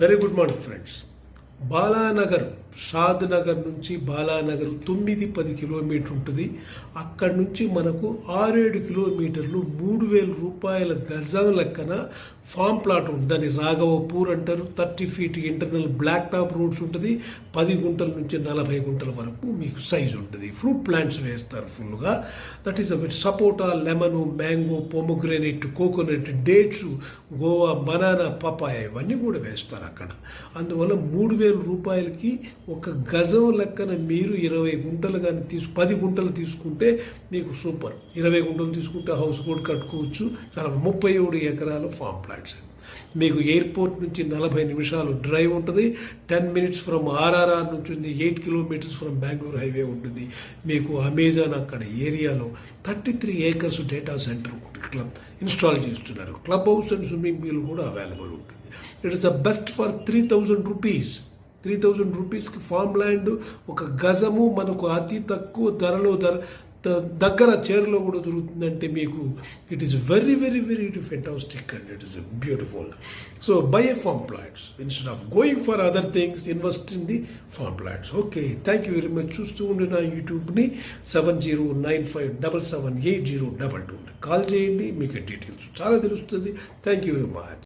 Very good morning friends. Balanagar, Shadnagar నుంచి Balanagar 9-10 kilometre ఉంటుంది. అక్కడి నుంచి మనకు 6-7 కిలోమీటర్లు 3,000 రూపాయల గజం లెక్కన ఫామ్ ప్లాట్ ఉంటుంది. రాఘవపూర్ అంటారు. 30 feet internal black top roads ఉంటుంది. 10 గుంటల నుంచి 40 గుంటల వరకు మీకు సైజ్ ఉంటుంది. ఫ్రూట్ ప్లాంట్స్ వేస్తారు ఫుల్గా. That is a sapota, lemon, mango, pomegranate, coconut, dates, guava, banana, papaya ఇవన్నీ కూడా వేస్తారు అక్కడ. అందువల్ల 3,000 రూపాయలకి ఒక గజం లెక్కన మీరు 20 గుంటలు కానీ 10 గుంటలు తీసుకుంటే మీకు సూపర్. 20 గుంటలు తీసుకుంటే హౌస్ కూడా కట్టుకోవచ్చు. చాలా 37 ఎకరాలు ఫామ్ ప్లాట్స్. మీకు ఎయిర్పోర్ట్ నుంచి 40 నిమిషాలు డ్రైవ్ ఉంటుంది. 10 మినిట్స్ ఫ్రమ్ ఆర్ఆర్ఆర్ నుంచి ఉంది. 8 కిలోమీటర్స్ ఫ్రమ్ బెంగళూరు హైవే ఉంటుంది. మీకు అమెజాన్ అక్కడ ఏరియాలో 33 ఏకర్స్ డేటా సెంటర్ ఇట్లా ఇన్స్టాల్ చేస్తున్నారు. Club house and swimming pool కూడా అవైలబుల్ ఉంటుంది. It is the best for 3,000 rupees. 3,000 రూపీస్కి ఫామ్ ల్యాండ్ ఒక గజము మనకు అతి తక్కువ ధరలో దగ్గర చీరలో కూడా దొరుకుతుందంటే మీకు it is very very very fantastic and it is beautiful. So by A form plots instead of going for other things, invest in the form plots. Okay, thank you very much. చూస్తూ ఉండి నా యూట్యూబ్ని 7095778022 call చేయండి. మీకు details చాలా తెలుస్తుంది. Thank you very much.